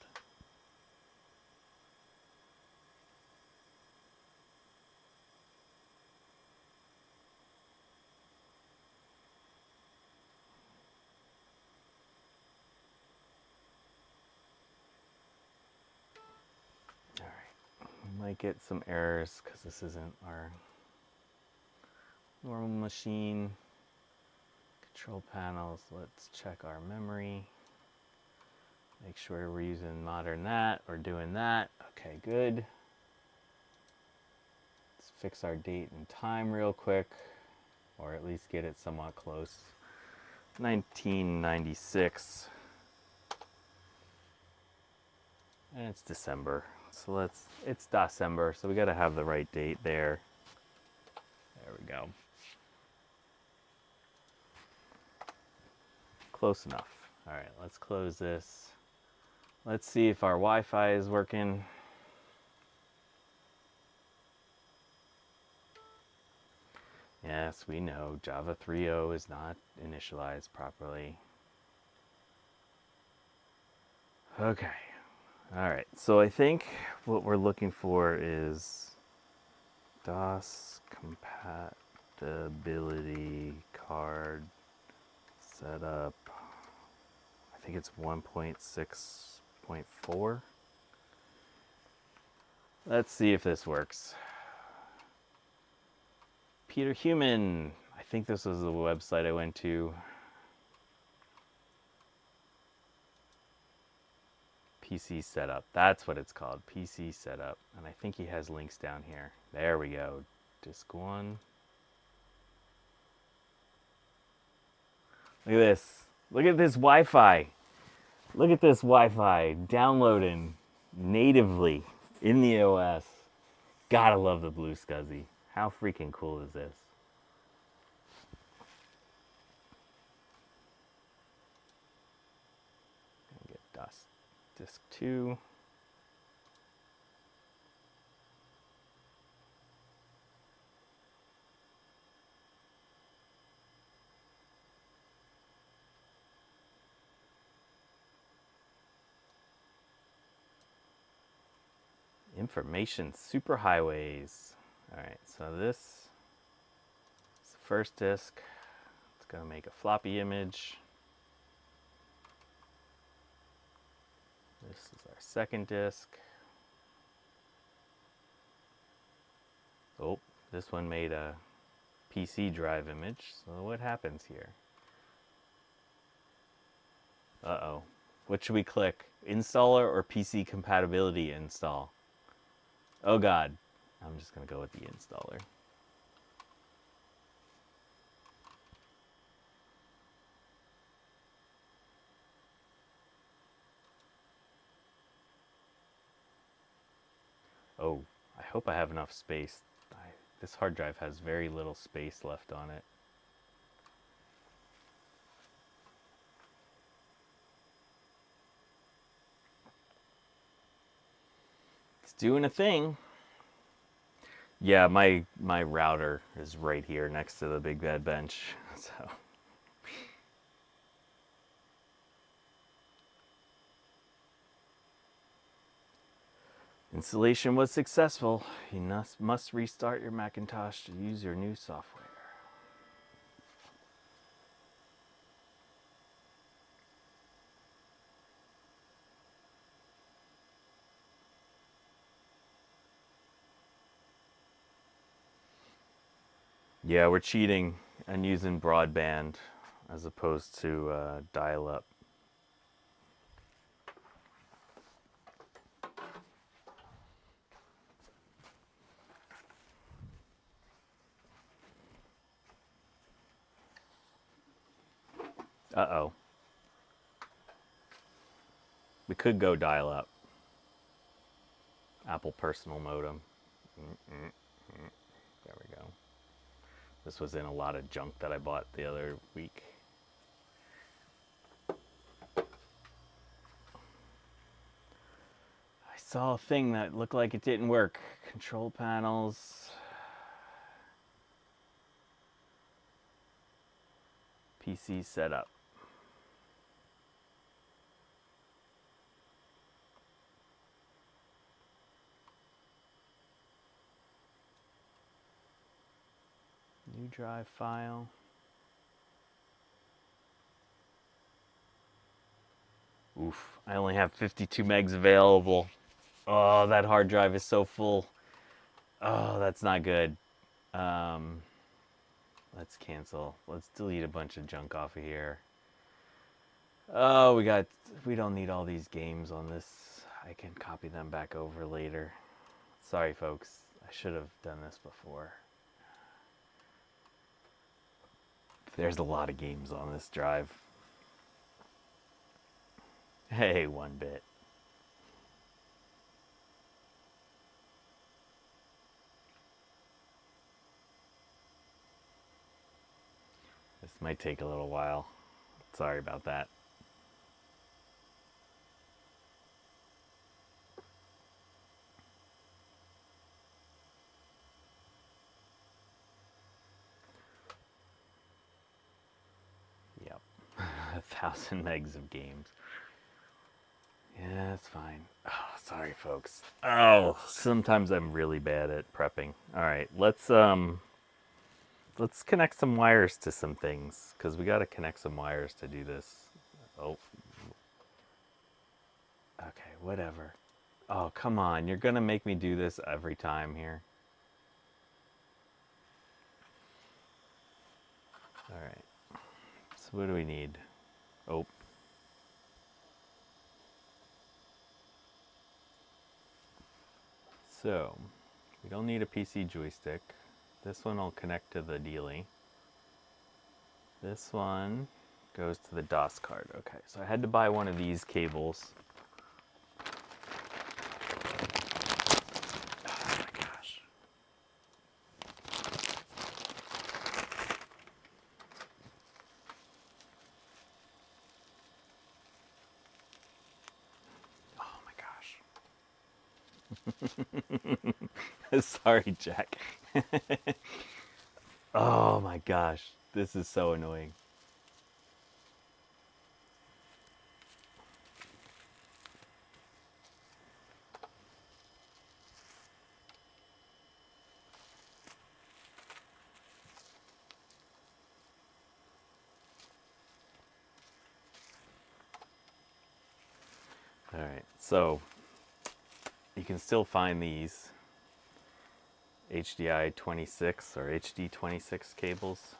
All right, we might get some errors because this isn't our normal machine. Control panels, let's check our memory. Make sure we're using modern that or doing that. Okay, good. Let's fix our date and time real quick, or at least get it somewhat close. 1996. And it's December. So it's December, so we gotta have the right date there. There we go. Close enough. All right, let's close this. Let's see if our Wi-Fi is working. Yes, we know Java 3.0 is not initialized properly. Okay. All right, so I think what we're looking for is DOS compatibility card setup. I think it's 1.6.4. Let's see if this works. Peter Human. I think this was the website I went to. PC setup. That's what it's called. PC setup. And I think he has links down here. There we go. Disk 1. Look at this. Look at this Wi-Fi. Look at this Wi-Fi downloading natively in the OS. Gotta love the Blue SCSI. How freaking cool is this? Get DOS disk 2. Information superhighways. All right, so this is the first disk. It's going to make a floppy image. This is our second disk. Oh, this one made a PC drive image. So what happens here? Uh-oh. What should we click? Installer or PC compatibility install? Oh God. I'm just going to go with the installer. Oh, I hope I have enough space. This hard drive has very little space left on it. It's doing a thing. Yeah, my router is right here next to the big bed bench. So installation was successful. You must restart your Macintosh to use your new software. Yeah, we're cheating and using broadband as opposed to dial-up. Uh-oh. We could go dial-up. Apple personal modem. There we go. This was in a lot of junk that I bought the other week. I saw a thing that looked like it didn't work. Control panels. PC setup. New drive file. Oof, I only have 52 megs available. Oh, that hard drive is so full. Oh, that's not good. Let's cancel. Let's delete a bunch of junk off of here. Oh, we don't need all these games on this. I can copy them back over later. Sorry, folks. I should have done this before. There's a lot of games on this drive. Hey, 1-bit. This might take a little while. Sorry about that. Yep. 1,000 megs of games. Yeah, that's fine. Oh, sorry, folks. Oh, sometimes I'm really bad at prepping. All right, let's connect some wires to some things because we got to connect some wires to do this. Oh. Okay, whatever. Oh, come on. You're going to make me do this every time here. All right. So what do we need? Oh. So, we don't need a PC joystick. This one will connect to the Dealy. This one goes to the DOS card. Okay, so I had to buy one of these cables. Oh my gosh. Oh my gosh. Sorry, Jack. Oh my gosh. This is so annoying. All right, so you can still find these HDI 26 or HD 26 cables.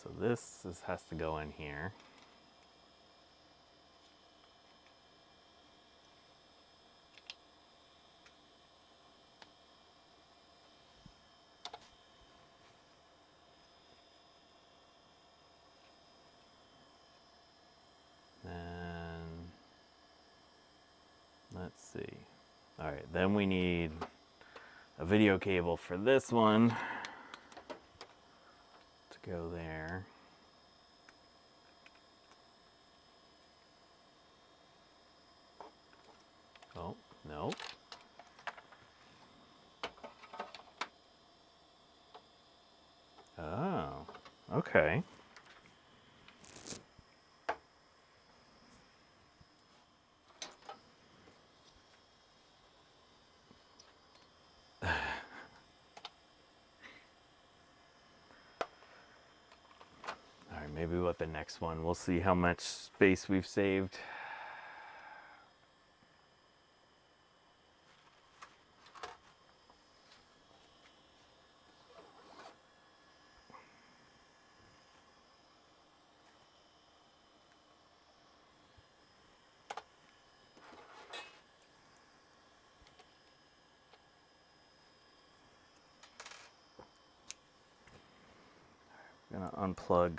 So this has to go in here. Then let's see. All right, then we need a video cable for this one to go there. Oh, no. Oh, okay. All right, maybe with the next one, we'll see how much space we've saved. Gonna unplug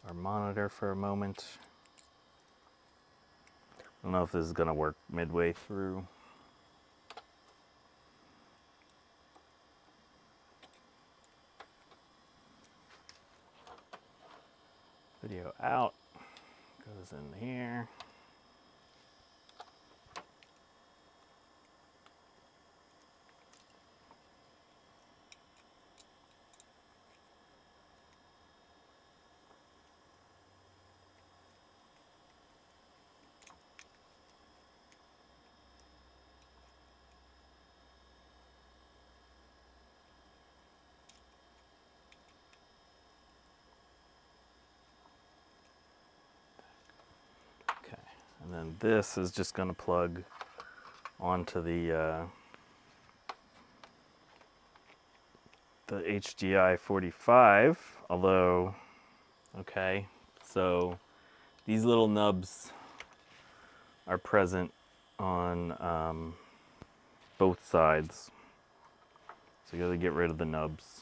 our monitor for a moment. I don't know if this is gonna work midway through. Video out, goes in here. Okay, and then this is just going to plug onto the HDI 45, although, okay, so these little nubs are present on both sides, so you got to get rid of the nubs.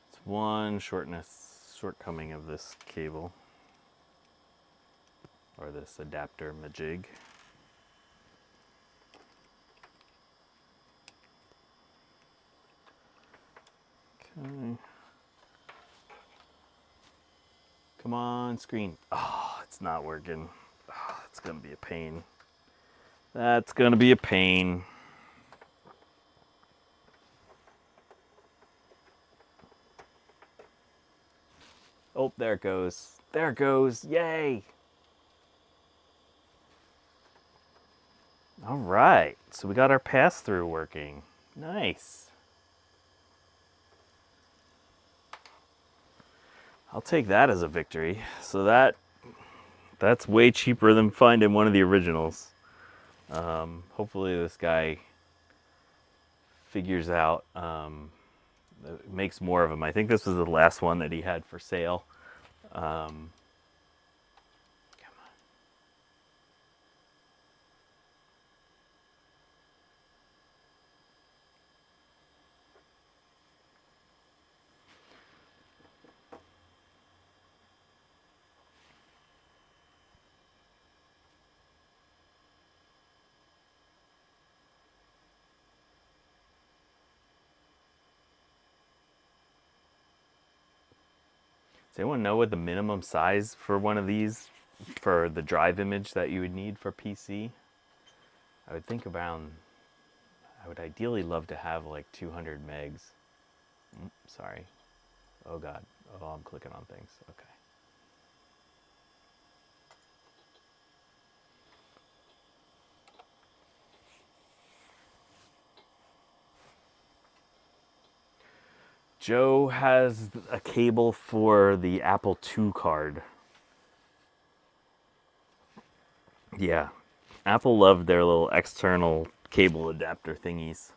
It's one shortcoming of this cable, or this adapter majig. Okay. Come on, screen. Oh, it's not working. Oh, it's gonna be a pain. That's gonna be a pain. Oh, there it goes. There it goes. Yay! All right, so we got our pass-through working. Nice. I'll take that as a victory. So that's way cheaper than finding one of the originals. Hopefully this guy figures out, makes more of them. I think this was the last one that he had for sale. Come on. Does anyone know what the minimum size for one of these, for the drive image that you would need for PC? I would think around, I would ideally love to have like 200 megs. Sorry. Oh God. Oh, I'm clicking on things. Okay. Joe has a cable for the Apple II card. Yeah. Apple loved their little external cable adapter thingies.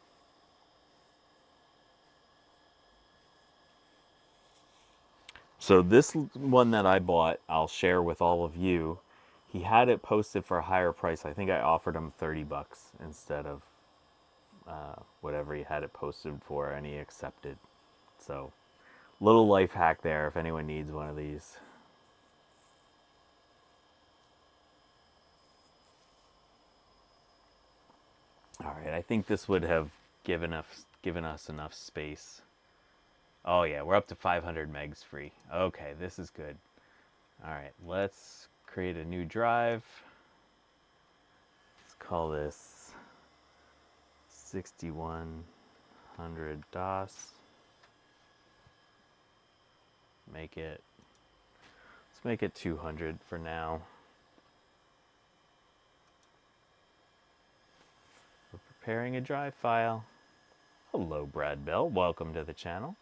So this one that I bought, I'll share with all of you. He had it posted for a higher price. I think I offered him 30 bucks instead of whatever he had it posted for, and he accepted. So, little life hack there if anyone needs one of these. All right, I think this would have given us enough space. Oh yeah, we're up to 500 megs free. Okay, this is good. All right, let's create a new drive. Let's call this 6100 DOS. Let's make it 200 for now. We're preparing a drive file. Hello, Brad Bell. Welcome to the channel.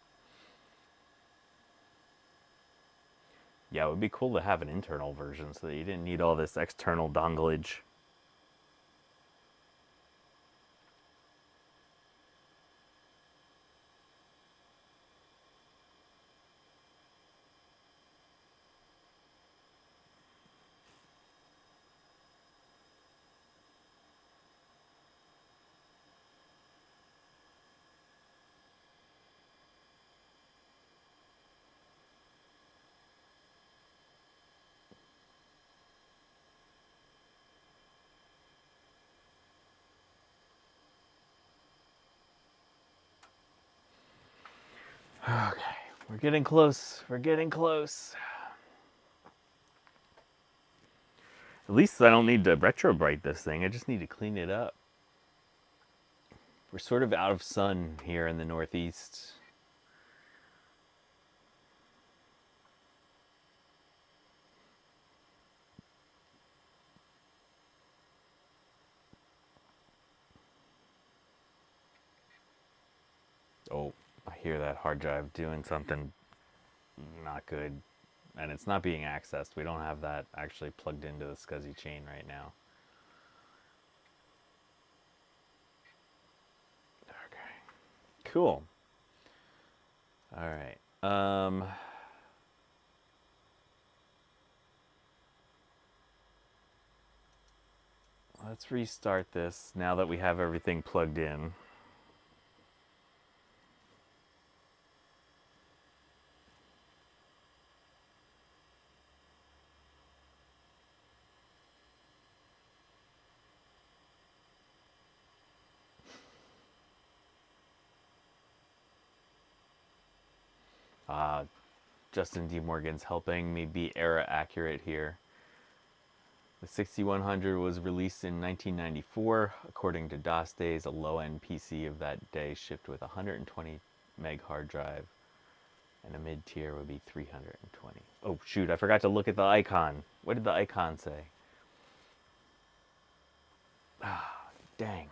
Yeah, it would be cool to have an internal version so that you didn't need all this external donglage. Okay, we're getting close. We're getting close. At least I don't need to retrobrite this thing. I just need to clean it up. We're sort of out of sun here in the Northeast. Oh, I hear that hard drive doing something not good. And it's not being accessed. We don't have that actually plugged into the SCSI chain right now. Okay. Cool. All right. Let's restart this now that we have everything plugged in. Justin D. Morgan's helping me be era accurate here. The 6100 was released in 1994. According to DOS Days, a low-end PC of that day shipped with a 120 meg hard drive, and a mid-tier would be 320. Oh shoot, I forgot to look at the icon. What did the icon say? Ah, dang.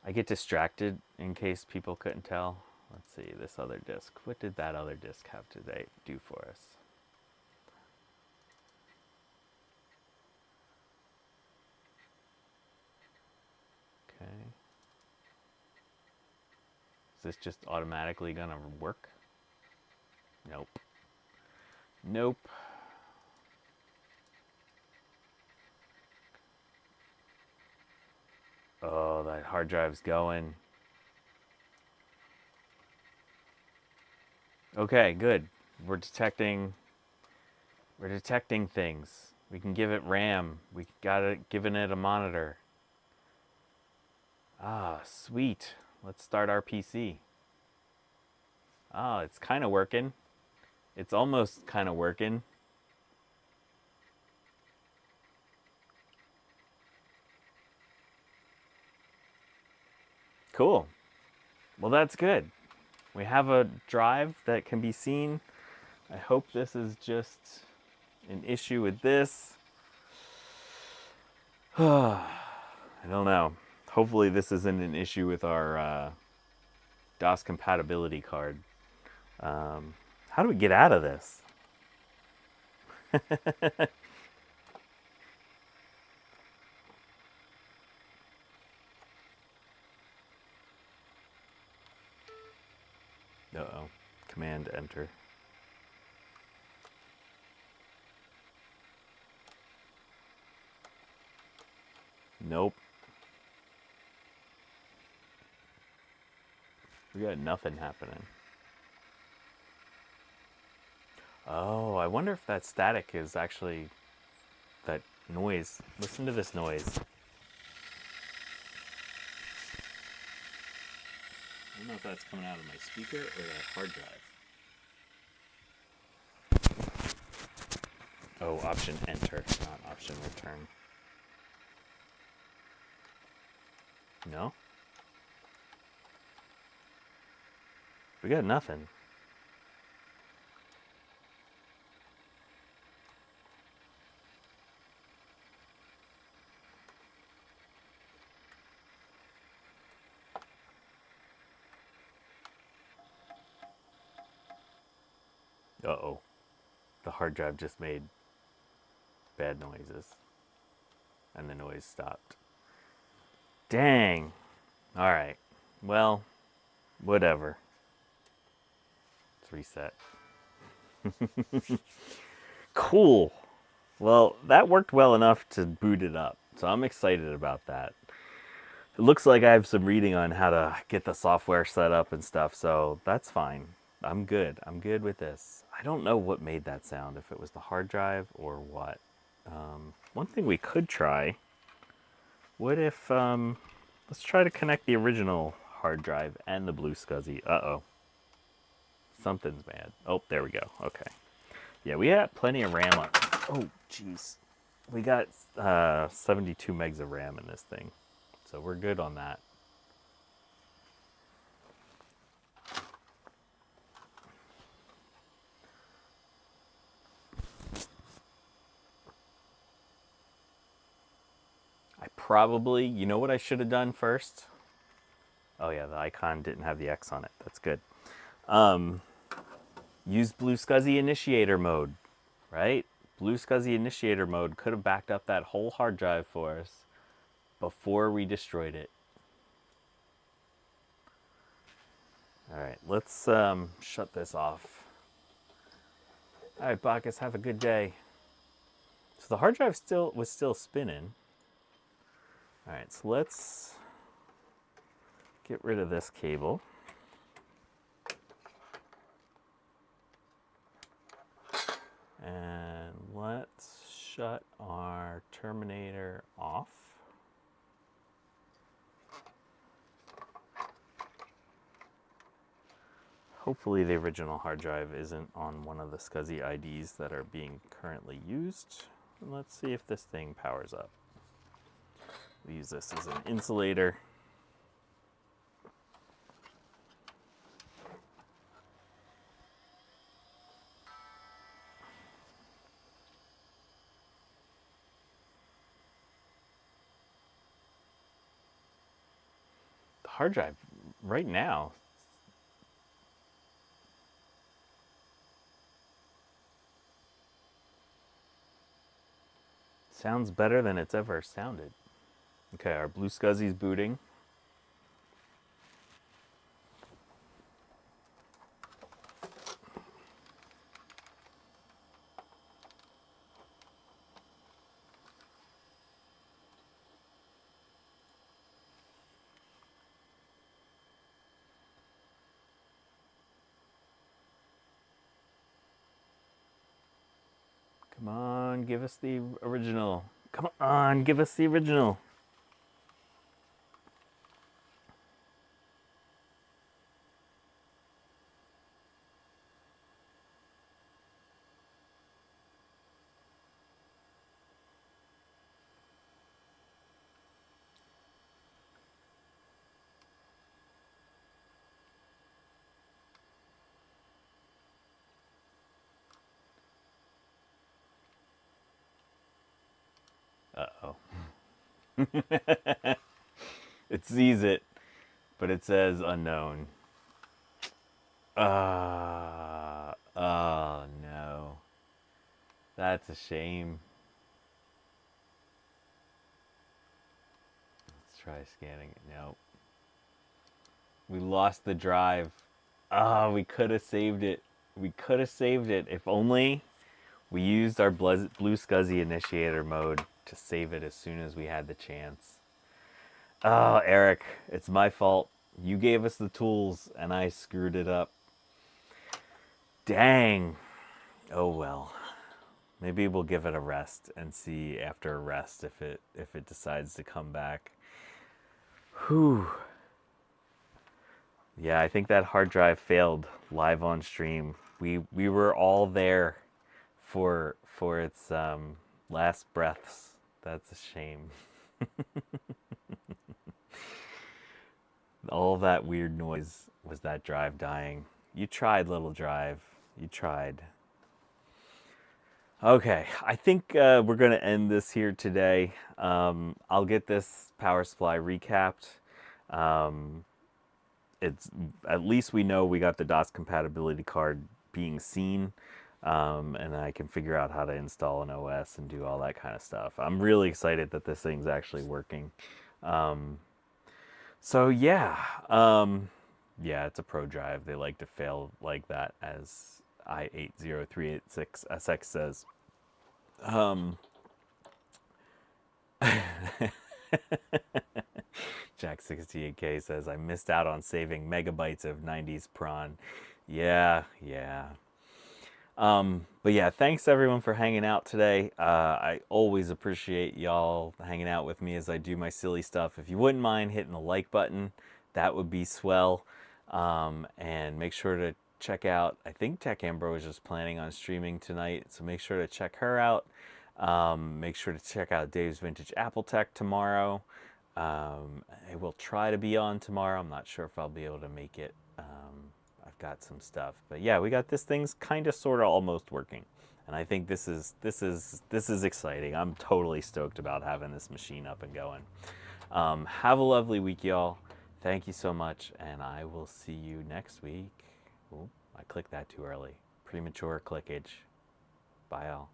I get distracted in case people couldn't tell. Let's see, this other disk. What did that other disk have today do for us? Okay. Is this just automatically gonna work? Nope. Nope. Oh, that hard drive's going. Okay, good. We're detecting things. We can give it RAM. We got it giving it a monitor. Ah, sweet. Let's start our PC. Ah, it's kind of working. It's almost kind of working. Cool. Well, that's good. We have a drive that can be seen. I hope this is just an issue with this. I don't know. Hopefully this isn't an issue with our DOS compatibility card. How do we get out of this? Uh-oh. Command enter. Nope. We got nothing happening. Oh, I wonder if that static is actually that noise. Listen to this noise. I don't know if that's coming out of my speaker or that hard drive. Oh, option enter, not option return. No? We got nothing. Uh-oh. The hard drive just made bad noises. And the noise stopped. Dang. Alright. Well, whatever. Let's reset. Cool. Well, that worked well enough to boot it up. So I'm excited about that. It looks like I have some reading on how to get the software set up and stuff, so that's fine. I'm good. I'm good with this. I don't know what made that sound, if it was the hard drive or what. One thing we could try, what if, let's try to connect the original hard drive and the blue SCSI. Uh-oh. something's bad. Oh, there we go. Okay. Yeah, we had plenty of RAM on. Oh, jeez. We got 72 megs of RAM in this thing. So we're good on that. I probably, you know what I should have done first? Oh yeah, the icon didn't have the X on it. That's good. Use Blue SCSI initiator mode, right? Blue SCSI initiator mode could have backed up that whole hard drive for us before we destroyed it. All right, let's shut this off. All right, Bacchus, have a good day. So the hard drive was still spinning. All right, so let's get rid of this cable. And let's shut our terminator off. Hopefully the original hard drive isn't on one of the SCSI IDs that are being currently used. And let's see if this thing powers up. We'll use this as an insulator. The hard drive right now sounds better than it's ever sounded. Okay, our Blue SCSI's booting. Come on, give us the original. Come on, give us the original. Uh-oh. It sees it, but it says unknown. Oh no. That's a shame. Let's try scanning it. Nope. We lost the drive. Ah, we could have saved it. We could have saved it. If only we used our Blue SCSI initiator mode to save it as soon as we had the chance. Oh, Eric, it's my fault. You gave us the tools and I screwed it up. Dang. Oh well. Maybe we'll give it a rest and see after a rest if it decides to come back. Whew. Yeah, I think that hard drive failed live on stream. We were all there for its last breaths. That's a shame. All that weird noise was that drive dying. You tried, little drive. You tried. Okay, I think we're going to end this here today. I'll get this power supply recapped. It's at least we know we got the DOS compatibility card being seen, and I can figure out how to install an OS and do all that kind of stuff. I'm really excited that this thing's actually working. So yeah, yeah, it's a Pro drive. They like to fail like that, as I80386SX says. Jack68K says, I missed out on saving megabytes of 90s prawn. Yeah. But yeah, thanks everyone for hanging out today. I always appreciate y'all hanging out with me as I do my silly stuff. If you wouldn't mind hitting the like button, that would be swell. And make sure to check out, I think Tech Ambrosia is planning on streaming tonight, so make sure to check her out. Make sure to check out Dave's Vintage Apple Tech tomorrow. I will try to be on tomorrow. I'm not sure if I'll be able to make it. I've got some stuff, but yeah, we got this thing's kind of, sort of, almost working, and I think this is exciting. I'm totally stoked about having this machine up and going. Have a lovely week, y'all. Thank you so much, and I will see you next week. Ooh, I clicked that too early. Premature clickage. Bye, all.